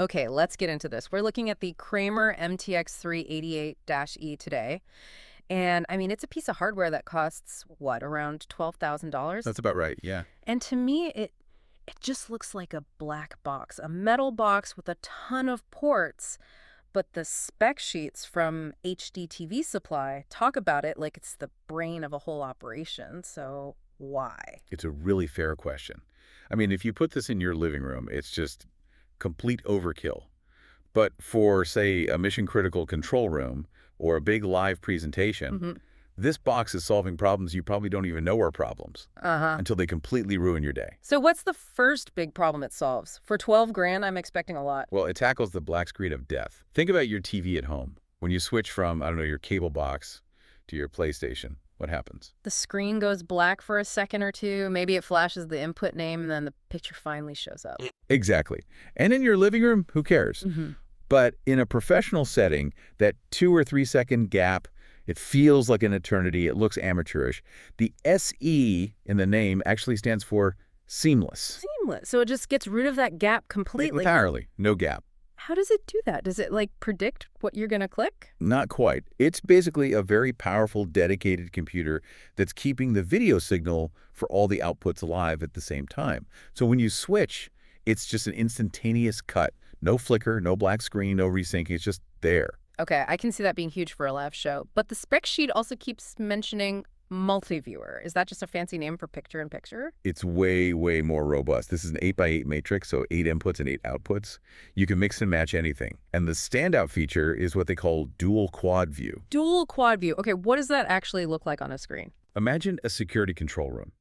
Okay, let's get into this. We're looking at the Kramer MTX3-88-SE today. And I mean, it's a piece of hardware that costs, what, around $12,000? That's about right, yeah. And to me, it just looks like a black box, a metal box with a ton of ports. But the spec sheets from HDTV Supply talk about it like it's the brain of a whole operation. So why? It's a really fair question. I mean, if you put this in your living room, it's just complete overkill. But for, say, a mission-critical control room or a big live presentation, this box is solving problems you probably don't even know are problems until they completely ruin your day. So what's the first big problem it solves? For 12 grand, I'm expecting a lot. Well, it tackles the black screen of death. Think about your TV at home. When you switch from, I don't know, your cable box to your PlayStation, what happens? The screen goes black for a second or two. Maybe it flashes the input name, and then the picture finally shows up. Exactly. And in your living room, who cares? But in a professional setting, that 2 or 3 second gap, it feels like an eternity. It looks amateurish. The SE in the name actually stands for seamless. Seamless. So it just gets rid of that gap completely. Entirely. No gap. How does it do that? Does it, like, predict what you're going to click? Not quite. It's basically a very powerful, dedicated computer that's keeping the video signal for all the outputs alive at the same time. So when you switch, it's just an instantaneous cut. No flicker, no black screen, no resyncing. It's just there. Okay, I can see that being huge for a live show. But the spec sheet also keeps mentioning Multiviewer. Is that just a fancy name for picture-in-picture? It's way, way more robust. This is an 8x8 matrix, so 8 inputs and 8 outputs. You can mix and match anything. And the standout feature is what they call dual quad view. Dual quad view. Okay, what does that actually look like on a screen? Imagine a security control room.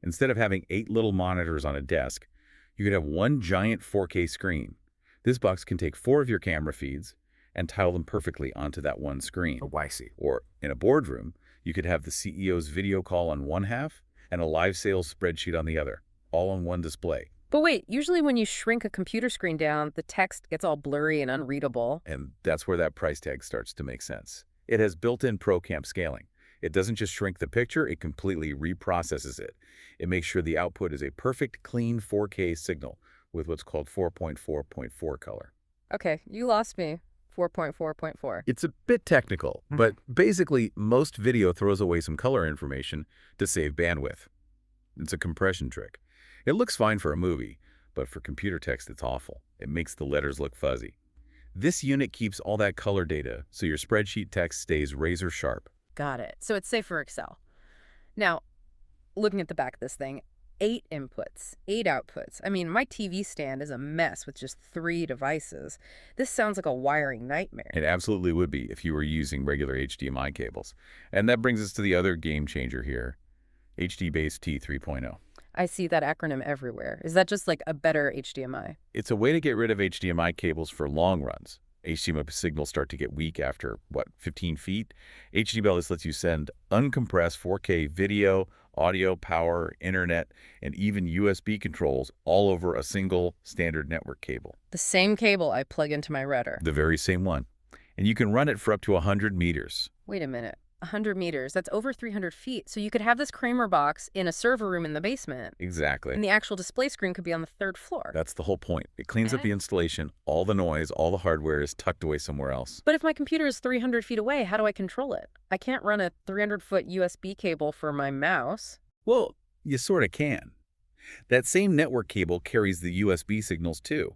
Instead of having 8 little monitors on a desk, you could have one giant 4K screen. This box can take 4 of your camera feeds and tile them perfectly onto that one screen. Oh, I see. Or in a boardroom, you could have the CEO's video call on one half and a live sales spreadsheet on the other, all on one display. But wait, usually when you shrink a computer screen down, the text gets all blurry and unreadable. And that's where that price tag starts to make sense. It has built-in ProCamp scaling. It doesn't just shrink the picture, it completely reprocesses it. It makes sure the output is a perfect, clean 4K signal with what's called 4.4.4 color. Okay, you lost me. 4.4.4. It's a bit technical, but basically most video throws away some color information to save bandwidth. It's a compression trick. It looks fine for a movie, but for computer text it's awful. It makes the letters look fuzzy. This unit keeps all that color data so your spreadsheet text stays razor sharp. Got it. So it's safe for Excel. Now, looking at the back of this thing, 8 inputs, 8 outputs. I mean, my TV stand is a mess with just 3 devices. This sounds like a wiring nightmare. It absolutely would be if you were using regular HDMI cables. And that brings us to the other game changer here, HDBaseT 3.0. I see that acronym everywhere. Is that just like a better HDMI? It's a way to get rid of HDMI cables for long runs. HDMI signals start to get weak after, 15 feet? HDBaseT lets you send uncompressed 4K video, audio, power, internet, and even USB controls all over a single standard network cable. The same cable I plug into my router. The very same one. And you can run it for up to 100 meters. Wait a minute. 100 meters. That's over 300 feet. So you could have this Kramer box in a server room in the basement. Exactly. And the actual display screen could be on the 3rd floor. That's the whole point. It cleans up the installation. All the noise, all the hardware is tucked away somewhere else. But if my computer is 300 feet away, how do I control it? I can't run a 300-foot USB cable for my mouse. Well, you sort of can. That same network cable carries the USB signals too.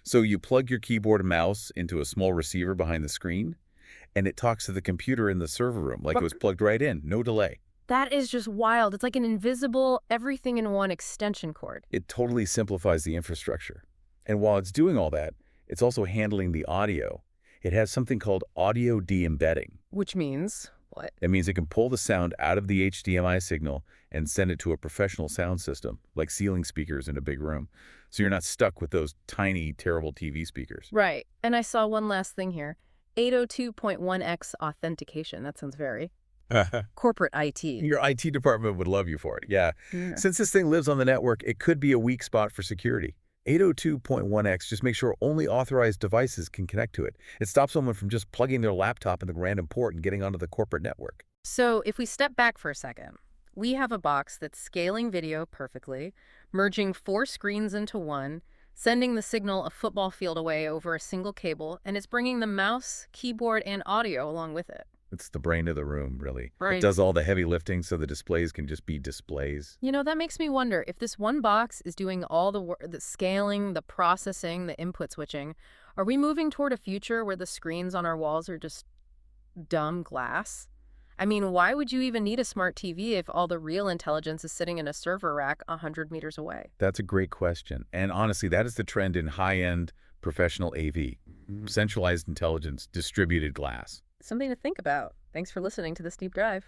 So you plug your keyboard and mouse into a small receiver behind the screen, and it talks to the computer in the server room like it was plugged right in, no delay. That is just wild. It's like an invisible everything-in-one extension cord. It totally simplifies the infrastructure. And while it's doing all that, it's also handling the audio. It has something called audio de-embedding. Which means what? That means it can pull the sound out of the HDMI signal and send it to a professional sound system, like ceiling speakers in a big room. So you're not stuck with those tiny, terrible TV speakers. Right. And I saw one last thing here. 802.1x authentication. That sounds very corporate IT. Your IT department would love you for it, yeah. Since this thing lives on the network, it could be a weak spot for security. 802.1x just makes sure only authorized devices can connect to it. It stops someone from just plugging their laptop into the random port and getting onto the corporate network. So if we step back for a second, we have a box that's scaling video perfectly, merging 4 screens into one, sending the signal a football field away over a single cable, and it's bringing the mouse, keyboard, and audio along with it. It's the brain of the room, really. It Right. does all the heavy lifting so the displays can just be displays. You know, that makes me wonder if this one box is doing all the work, the scaling, the processing, the input switching. Are we moving toward a future where the screens on our walls are just dumb glass? I mean, why would you even need a smart TV if all the real intelligence is sitting in a server rack 100 meters away? That's a great question. And honestly, that is the trend in high-end professional AV. Centralized intelligence, distributed glass. Something to think about. Thanks for listening to this deep dive.